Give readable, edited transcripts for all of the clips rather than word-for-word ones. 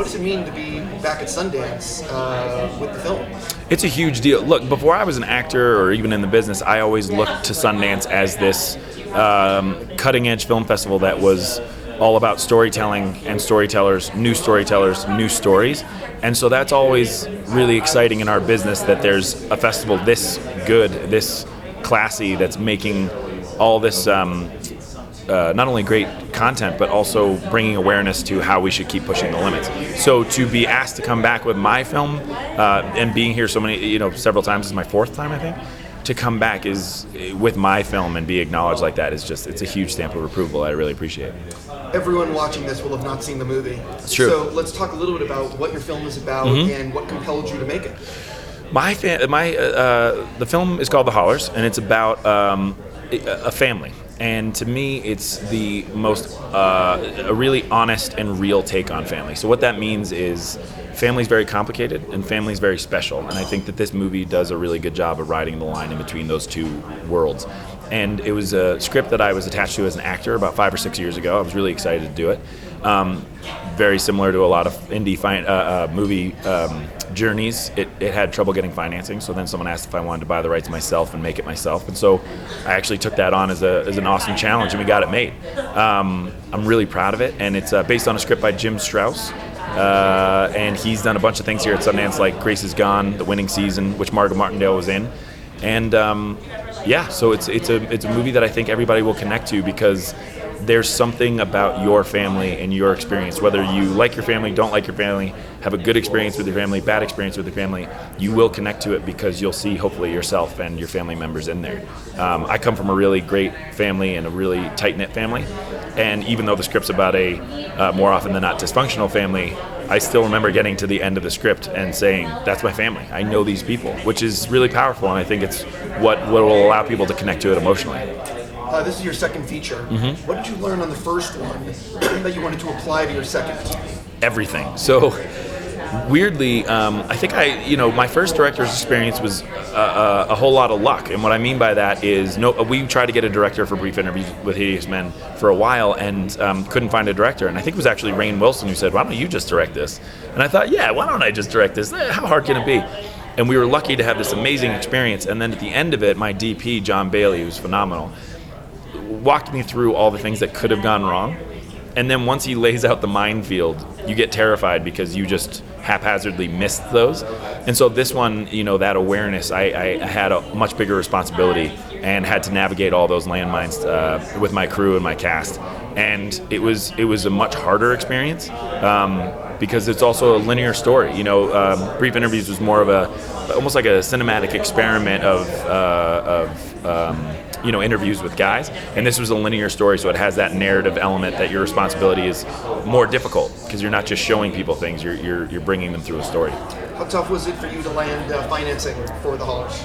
does it mean to be back at Sundance with the film? It's a huge deal. Look, before I was an actor or even in the business, I always looked to Sundance as this cutting-edge film festival that was all about storytelling and storytellers, new stories. And so that's always really exciting in our business, that there's a festival this good, this classy, that's making all this not only great content, but also bringing awareness to how we should keep pushing the limits. So to be asked to come back with my film and being here several times, this is my fourth time, I think, to come back is with my film and be acknowledged like that is it's a huge stamp of approval. I really appreciate it. Everyone watching this will have not seen the movie. It's true. So let's talk a little bit about what your film is about and what compelled you to make it. The film is called The Hollars, and it's about a family. And to me, it's the most a really honest and real take on family. So what that means is family's very complicated and family's very special. And I think that this movie does a really good job of riding the line in between those two worlds. And it was a script that I was attached to as an actor about 5 or 6 years ago. I was really excited to do it. Very similar to a lot of indie movie journeys, it had trouble getting financing. So then someone asked if I wanted to buy the rights myself and make it myself. And so I actually took that on as an awesome challenge, and we got it made. I'm really proud of it. And it's based on a script by Jim Strouse. And he's done a bunch of things here at Sundance, like Grace is Gone, The Winning Season, which Margo Martindale was in. And so it's a movie that I think everybody will connect to, because there's something about your family and your experience. Whether you like your family, don't like your family, have a good experience with your family, bad experience with your family, you will connect to it because you'll see hopefully yourself and your family members in there. I come from a really great family and a really tight-knit family, and even though the script's about a more often than not dysfunctional family, I still remember getting to the end of the script and saying, that's my family. I know these people, which is really powerful, and I think it's what will allow people to connect to it emotionally. This is your second feature. What did you learn on the first one that you wanted to apply to your second? Everything. So weirdly, I think my first director's experience was a whole lot of luck. And what I mean by that is we tried to get a director for Brief Interviews with Hideous Men for a while and couldn't find a director. And I think it was actually Rainn Wilson who said, why don't you just direct this? And I thought, yeah, why don't I just direct this? How hard can it be? And we were lucky to have this amazing experience. And then at the end of it, my DP, John Bailey, who's phenomenal, walked me through all the things that could have gone wrong. And then once he lays out the minefield, you get terrified because you just haphazardly missed those. And so this one, that awareness, I had a much bigger responsibility and had to navigate all those landmines with my crew and my cast. And it was a much harder experience because it's also a linear story. Brief Interviews was more of almost like a cinematic experiment of interviews with guys, and this was a linear story, so it has that narrative element that your responsibility is more difficult because you're not just showing people things, you're bringing them through a story. How tough was it for you to land financing for the Hollars?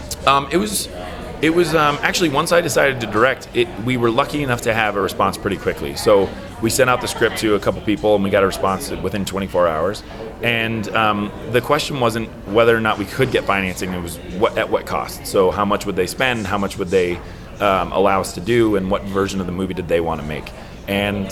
It was actually, once I decided to direct it, we were lucky enough to have a response pretty quickly. So we sent out the script to a couple people and we got a response within 24 hours. And the question wasn't whether or not we could get financing, it was at what cost. So how much would they spend, how much would they allow us to do, and what version of the movie did they want to make. And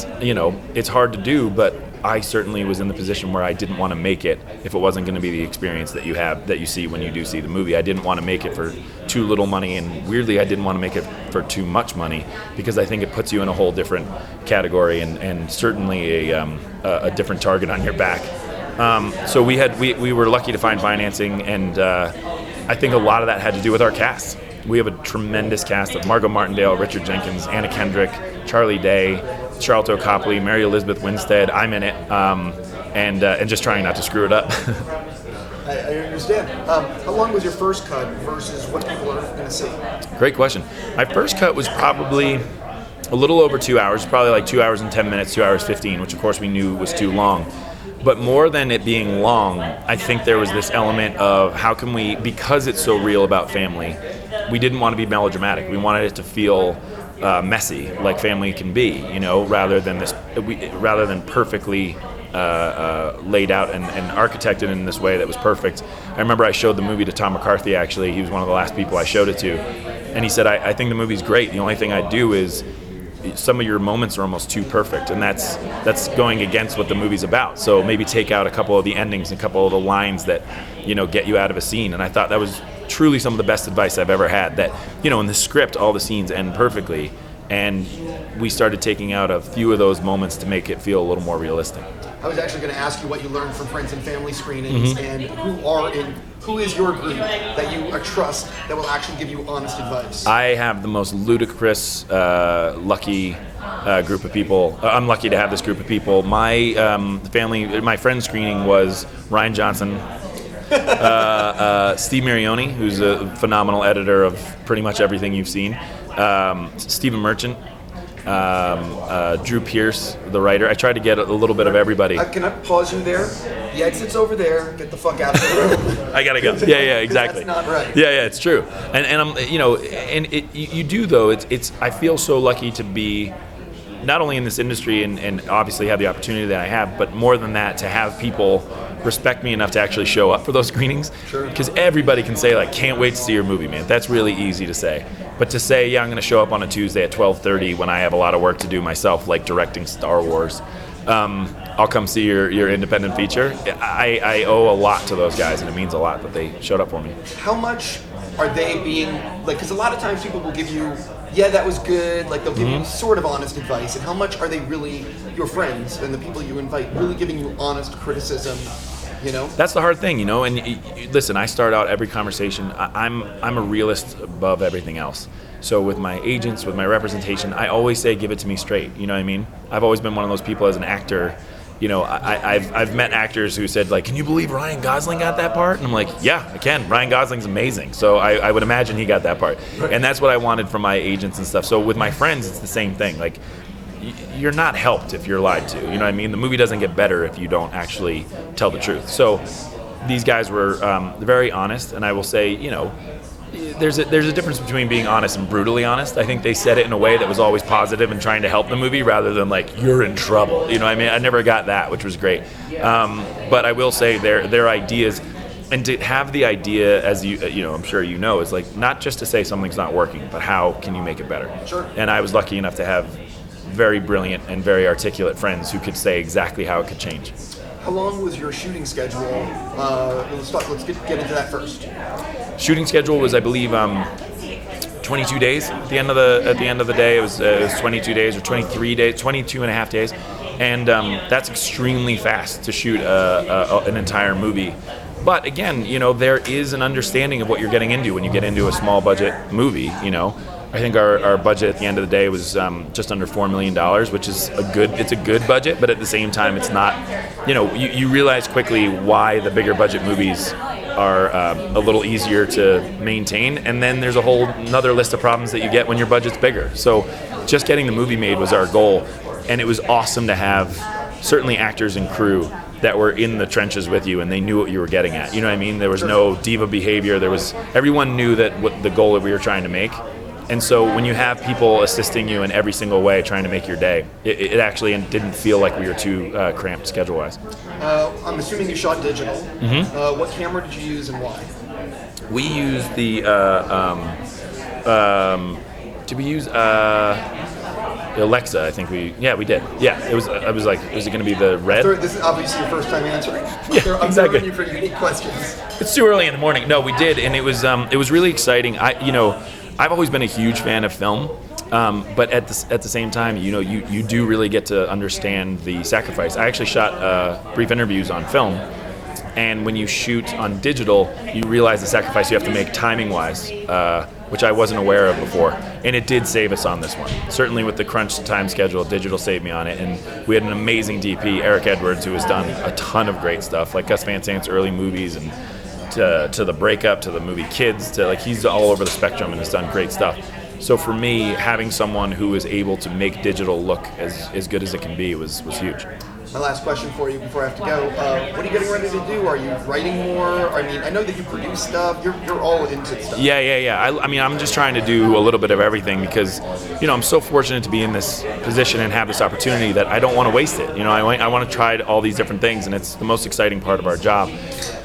it's hard to do, but I certainly was in the position where I didn't want to make it if it wasn't going to be the experience that you see when you do see the movie. I didn't want to make it for too little money, and weirdly I didn't want to make it for too much money, because I think it puts you in a whole different category and certainly a different target on your back. So we were lucky to find financing, and I think a lot of that had to do with our cast. We have a tremendous cast of Margo Martindale, Richard Jenkins, Anna Kendrick, Charlie Day, Sharlto Copley, Mary Elizabeth Winstead. I'm in it, and just trying not to screw it up. I understand. How long was your first cut versus what people are going to see? Great question. My first cut was probably a little over 2 hours, probably like 2 hours and 10 minutes, 2 hours 15, which of course we knew was too long. But more than it being long, I think there was this element of how can we, because it's so real about family, we didn't want to be melodramatic. We wanted it to feel messy, like family can be, rather than perfectly laid out and architected in this way that was perfect. I remember I showed the movie to Tom McCarthy, actually. He was one of the last people I showed it to. And he said, I think the movie's great. The only thing I'd do is some of your moments are almost too perfect, and that's going against what the movie's about. So maybe take out a couple of the endings and a couple of the lines that, get you out of a scene. And I thought that was truly some of the best advice I've ever had, that, in the script, all the scenes end perfectly, and we started taking out a few of those moments to make it feel a little more realistic. I was actually going to ask you what you learned from friends and family screenings, and who is your group that you trust that will actually give you honest advice? I have the most ludicrous, lucky group of people. I'm lucky to have this group of people. My my friend screening was Rian Johnson, Steve Marioni, who's a phenomenal editor of pretty much everything you've seen, Stephen Merchant, Drew Pierce, the writer. I tried to get a little bit of everybody. Can I pause you there? The exit's over there. Get the fuck out of the room. I gotta go. Yeah, exactly. That's not right. Yeah, it's true. And I'm, you do though. It's I feel so lucky to be not only in this industry and obviously have the opportunity that I have, but more than that, to have people respect me enough to actually show up for those screenings. Sure. Because everybody can say, like, can't wait to see your movie, man. That's really easy to say. But to say, yeah, I'm going to show up on a Tuesday at 12:30 when I have a lot of work to do myself, like directing Star Wars, I'll come see your independent feature. I owe a lot to those guys, and it means a lot that they showed up for me. How much are they being, like, because a lot of times people will give you, yeah, that was good, like they'll give you sort of honest advice, and how much are they really, your friends and the people you invite, really giving you honest criticism, That's the hard thing, and listen, I start out every conversation, I'm a realist above everything else. So with my agents, with my representation, I always say, give it to me straight, you know what I mean? I've always been one of those people as an actor. I've met actors who said, like, can you believe Ryan Gosling got that part? And I'm like, yeah, I can. Ryan Gosling's amazing. So I would imagine he got that part. And that's what I wanted from my agents and stuff. So with my friends, it's the same thing. Like, you're not helped if you're lied to. You know what I mean? The movie doesn't get better if you don't actually tell the truth. So these guys were very honest. And I will say, there's a difference between being honest and brutally honest. I think they said it in a way that was always positive and trying to help the movie rather than like, you're in trouble. You know what I mean? I never got that, which was great. But I will say their ideas, and to have the idea, as I'm sure is like not just to say something's not working, but how can you make it better? Get And I was lucky enough to have very brilliant and very articulate friends who could say exactly how it could change. How long was your shooting schedule? Let's get into that first. Shooting schedule was, I believe, 22 days. At the end of the day, it was 22 days or 23 days, 22 and a half days, and that's extremely fast to shoot an entire movie. But again, there is an understanding of what you're getting into when you get into a small budget movie. I think our budget at the end of the day was just under $4 million, which is it's a good budget, but at the same time, it's not, you realize quickly why the bigger budget movies are a little easier to maintain. And then there's a whole another list of problems that you get when your budget's bigger. So just getting the movie made was our goal. And it was awesome to have certainly actors and crew that were in the trenches with you and they knew what you were getting at. You know what I mean? There was no diva behavior. Everyone knew that what the goal that we were trying to make. And so when you have people assisting you in every single way trying to make your day, it actually didn't feel like we were too cramped schedule-wise. I'm assuming you shot digital. What camera did you use and why? We used the, did we use Alexa? I think we did. Yeah, I was like, is it going to be the red? This is obviously your first time answering. Yeah, I'm exactly. throwing you for unique questions. It's too early in the morning. No, we did, and it was really exciting. I've always been a huge fan of film, but at the same time, you do really get to understand the sacrifice. I actually shot brief interviews on film, and when you shoot on digital, you realize the sacrifice you have to make timing-wise, which I wasn't aware of before, and it did save us on this one. Certainly with the crunch time schedule, digital saved me on it, and we had an amazing DP, Eric Edwards, who has done a ton of great stuff, like Gus Van Sant's early movies, and to the Breakup, to the movie Kids, to he's all over the spectrum and has done great stuff. So for me, having someone who is able to make digital look as good as it can be was huge. My last question for you before I have to go. What are you getting ready to do? Are you writing more? I mean, I know that you produce stuff. You're all into stuff. Yeah. I mean, I'm just trying to do a little bit of everything because, I'm so fortunate to be in this position and have this opportunity that I don't want to waste it. I want to try all these different things, and it's the most exciting part of our job.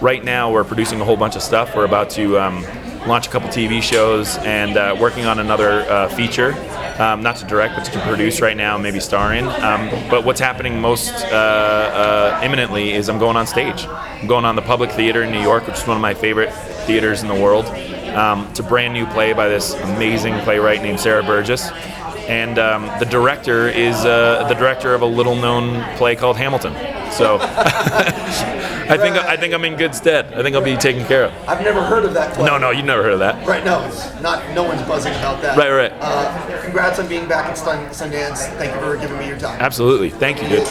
Right now, we're producing a whole bunch of stuff. We're about to launch a couple TV shows and working on another feature not to direct, but to produce right now, maybe star in. But what's happening most imminently is I'm going on stage. I'm going on the Public Theater in New York, which is one of my favorite theaters in the world. It's a brand new play by this amazing playwright named Sarah Burgess. And the director is the director of a little-known play called Hamilton. So I think I'm in good stead. I think I'll be taken care of. I've never heard of that play. No, you've never heard of that. Right, no, it's not. No one's buzzing about that. Right. Congrats on being back at Sundance. Thank you for giving me your time. Absolutely. Thank you, dude.